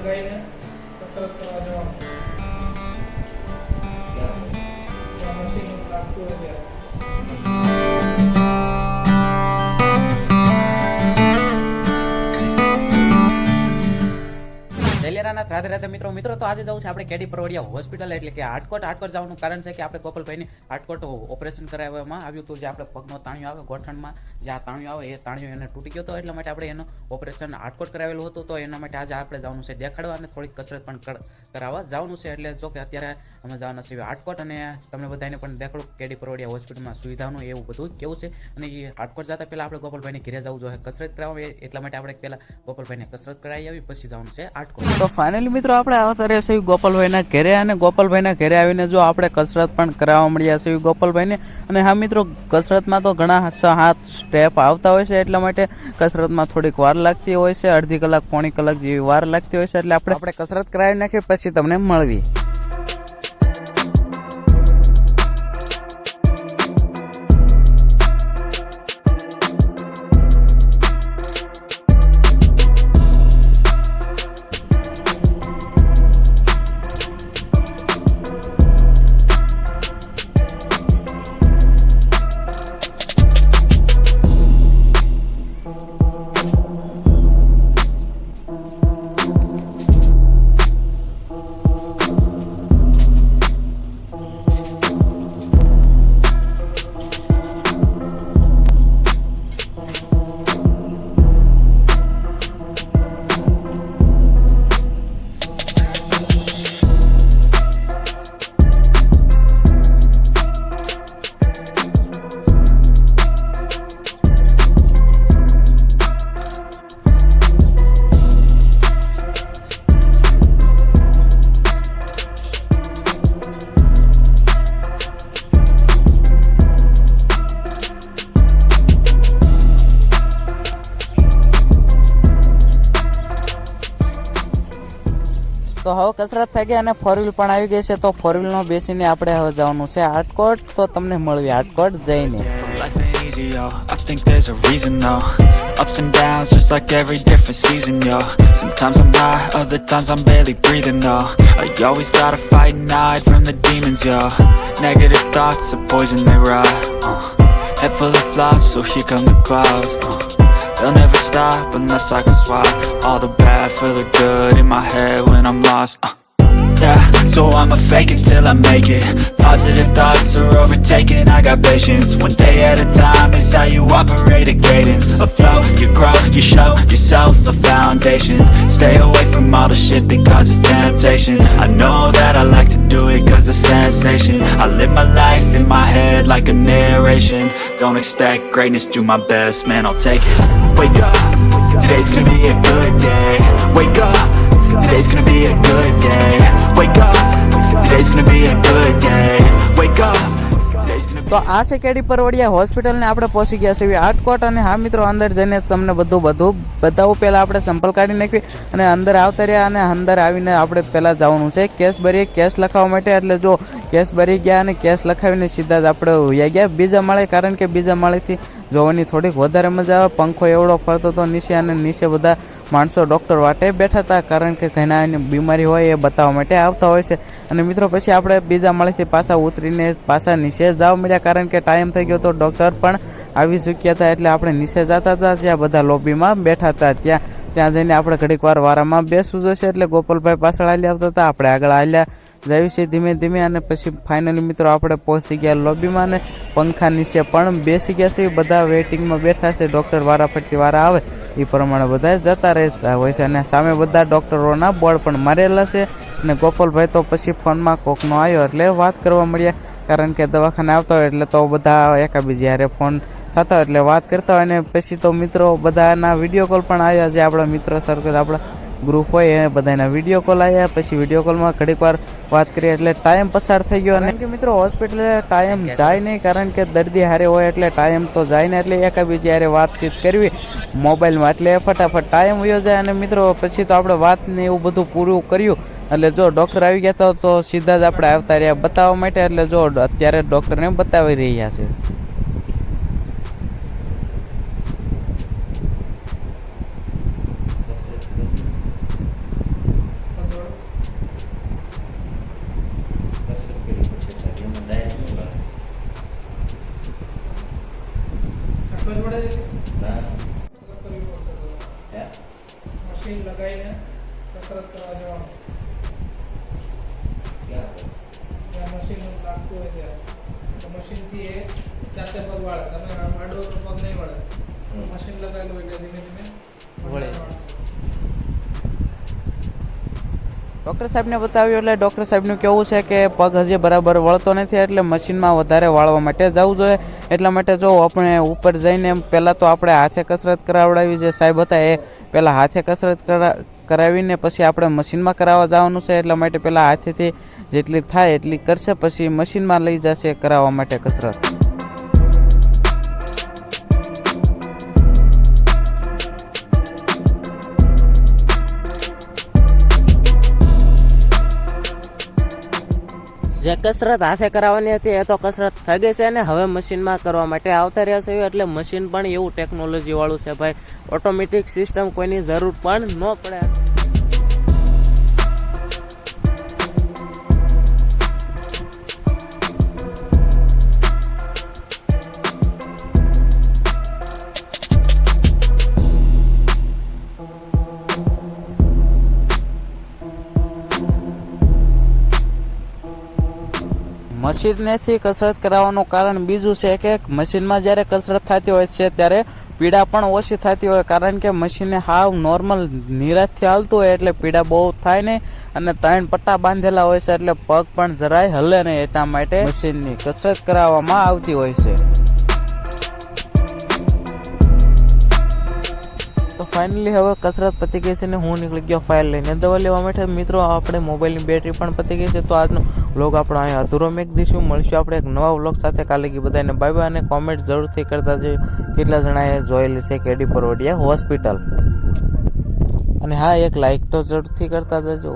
લગાવીને કસરત કરવા જવાનું. મશીન લાગતું હોય ત્યારે. જયલેરાનાથ રાધે રાધે મિત્રો તો આજે જવું છે આપણે કેડી પરવડિયા હોસ્પિટલ એટલે કે હાટકોટ જવાનું કારણ છે કે આપણે ગોપાલભાઈને હાટકોટ ઓપરેશન કરાવવામાં આવ્યું હતું. જે આપણે પગનો તાણિયો આવે ગોઠણમાં જે આ તાણિયો આવે એ તાણિયો એને તૂટી ગયો હતો, એટલા માટે આપણે એનું ઓપરેશન હાટકોટ કરાવેલું હતું. તો એના માટે આજે આપણે જવાનું છે દેખાડવા અને થોડીક કસરત પણ કરાવવા જવાનું છે. એટલે જો કે અત્યારે અમે જવાના છીએ હાટકોટ અને તમને બધાને પણ દેખાડું કેડી પરવડિયા હોસ્પિટલમાં સુવિધાનું એવું બધું કેવું છે. અને એ હાટકોટ જતા પહેલા આપણે ગોપાલભાઈને ઘરે જવું જોઈએ કસરત કરાવવા, એટલા માટે આપણે પહેલા ગોપાલભાઈને કસરત કરાવી આવી પછી જવાનું છે હાટકોટ. તો ફાઇનલી મિત્રો આપણે આવતા રહ્યા છીએ ગોપાલભાઈના ઘરે અને ગોપાલભાઈના ઘરે આવીને જો આપણે કસરત પણ કરાવવા મળ્યા છીએ ગોપાલભાઈને. અને હા મિત્રો, કસરતમાં તો ઘણા 7 સ્ટેપ આવતા હોય છે, એટલા માટે કસરતમાં થોડીક વાર લાગતી હોય છે, અડધી કલાક પોણી કલાક જેવી વાર લાગતી હોય છે. એટલે આપણે કસરત કરાવી નાખીએ પછી તમને મળવી. તો હવે કસરત થઈ ગઈ અને 4 વ્હીલ પણ આવી ગઈ છે. તો 4 વ્હીલમાં બેસીને આપણે હવે જવાનું છે હાટકોટ. તો તમને મળવી હાટકોટ જઈને. I think there's a reason though. Ups and downs just like every different season, yo. Sometimes I'm high, other times I'm barely breathing though. I always gotta fight and hide from the demons, yo. Negative thoughts are poison, they rot. Head full of flies, so here come the clouds. They'll never stop unless I can swap all the bad for the good in my head when I'm lost. Yeah, so I'ma fake it till I make it. Positive thoughts are overtaken, I got patience. One day at a time is how you operate a cadence. Afloat, you grow, you show yourself a foundation. Stay away from all the shit that causes temptation. I know that I like to do it cause it's sensation. I live my life in my head like a narration. Don't expect greatness, do my best, man, I'll take it. Wake up, today's gonna be a good day. Wake up, today's gonna be a good day. Wake up, today's gonna be a good day. Wake up. તો આ છે કેડી પરવડિયા hospital ને આપણે પહોંચી ગયા છીએ હાટકોટ. અને હા મિત્રો, અંદર જઈને તમને બધું બતાવું. પહેલાં આપણે સંપલ કાઢી નાખવી અને અંદર આવતા રહ્યા. અને અંદર આવીને આપણે પહેલાં જવાનું છે કેસ ભરીએ, કેસ લખાવવા માટે. એટલે જો કેસ ભરી ગયા અને કેસ લખાવીને સીધા જ આપણે વયા ગયા બીજા માળે, કારણ કે બીજા માળેથી જોવાની થોડીક વધારે મજા આવે. પંખો એવડો ફરતો હતો નીચે, અને નીચે બધા માણસો ડૉક્ટર વાટે બેઠા હતા, કારણ કે ઘણા એની બીમારી હોય એ બતાવવા માટે આવતા હોય છે. અને મિત્રો પછી આપણે બીજા માળેથી પાછા ઉતરીને પાછા નીચે જવા મળ્યા, કારણ કે ટાઈમ થઈ ગયો તો ડૉક્ટર પણ આવી ચૂક્યા હતા. એટલે આપણે નીચે જતા હતા, જ્યાં બધા લોબીમાં બેઠા હતા. ત્યાં જઈને આપણે ઘડીક વાર વારામાં બેસવું જોઈશે. એટલે ગોપાલભાઈ પાછળ હાલ્યા આવતા હતા, આપણે આગળ હાલ્યા જઈએ છીએ ધીમે ધીમે. અને પછી ફાઇનલી મિત્રો આપણે પહોંચી ગયા લોબીમાં અને પંખા નીચે પણ બેસી ગયા છે. બધા વેઇટિંગમાં બેઠા છે, ડૉક્ટર વારાફરતી વારા આવે એ પ્રમાણે બધા જતા રહેતા હોય છે. અને સામે બધા ડૉક્ટરોના બોર્ડ પણ મારેલા છે. અને ગોપાલભાઈ તો પછી ફોનમાં કોકનો આવ્યો એટલે વાત કરવા મળ્યા, કારણ કે દવાખાને આવતા હોય એટલે તો બધા એકાબીજી હારે ફોન થતા હોય એટલે વાત કરતા હોય. અને પછી તો મિત્રો બધાના વિડીયો કોલ પણ આવ્યા, જે આપણા મિત્ર સર્કલ આપણા ગ્રુપ હોય એ બધાના વિડીયો કોલ આવ્યા. પછી વિડીયો કોલમાં ઘડીક વાર વાત કરીએ એટલે ટાઈમ પસાર થઈ ગયો. અને મિત્રો હોસ્પિટલે ટાઈમ જાય નહીં, કારણ કે દર્દી હારે હોય એટલે ટાઈમ તો જાય ને. એટલે એકાબીજી હારે વાતચીત કરવી મોબાઈલમાં, એટલે ફટાફટ ટાઈમ વયો જાય. અને મિત્રો પછી તો આપણે વાત ને એવું બધું પૂરું કર્યું. એટલે જો ડૉક્ટર આવી ગયા તો સીધા જ આપણે આવતા રહ્યા બતાવવા માટે. એટલે જો અત્યારે ડૉક્ટરને બતાવી રહ્યા છે. મશીન લગાવીને કસરત કરવા જવાનું. જ્યાં મશીન લાગતું હોય ત્યારે તો મશીનથી એ જાતે પગ વાળે. તમે આમ આડો તો પગ નહીં વળે. મશીન લગાવેલું એટલે ધીમે ધીમે વળે. વાળશે. ડૉક્ટર સાહેબને બતાવ્યું એટલે ડૉક્ટર સાહેબનું કેવું છે કે પગ હજી બરાબર વળતો નથી એટલે મશીનમાં વધારે વાળવા માટે જવું જોઈએ. એટલા માટે જો આપણે ઉપર જઈને પહેલાં તો આપણે હાથે કસરત કરાવડાવી. જે સાહેબ હતા એ પહેલાં હાથે કસરત કરાવીને પછી આપણે મશીનમાં કરાવવા જવાનું છે. એટલા માટે પહેલાં હાથેથી જેટલી થાય એટલી કરશે, પછી મશીનમાં લઈ જશે કરાવવા માટે કસરત. જે કસરત હાથે કરાવવાની હતી એ તો કસરત થઈ ગઈ છે ને હવે મશીનમાં કરવા માટે આવતા રહ્યા છે. એટલે મશીન પણ એવું ટેકનોલોજી વાળું છે ભાઈ, ઓટોમેટિક સિસ્ટમ કોઈની જરૂર પણ ન પડે. મશીનથી કસરત કરાવવાનું કારણ બીજું છે કે મશીનમાં જ્યારે કસરત થતી હોય છે ત્યારે પીડા પણ ઓછી થતી હોય, કારણ કે મશીને હાવ નોર્મલ નિરાશથી હાલતું હોય એટલે પીડા બહુ થાય નહીં. અને 3 પટ્ટા બાંધેલા હોય છે એટલે પગ પણ જરાય હલે નહીં. એટલા માટે મશીનની કસરત કરાવવામાં આવતી હોય છે. તો ફાઇનલી હવે કસરત પતી ગઈ છે ને હું નીકળી ગયો ફાઇલ લઈને દવા લેવા માટે. મિત્રો આપણે મોબાઈલની બેટરી પણ પતી ગઈ છે. તો આજનો વ્લોગ આપણો અહીંયા અધૂરો મેક દઈશું. મળશું આપણે એક નવા વ્લોગ સાથે. કાલે બધાને બાય બાય અને કોમેન્ટ જરૂરથી કરતા જઈએ કેટલા જણાએ જોયેલી છે કેડી પરવડિયા હોસ્પિટલ. અને હા, એક લાઈક તો જરૂરથી કરતા જજો.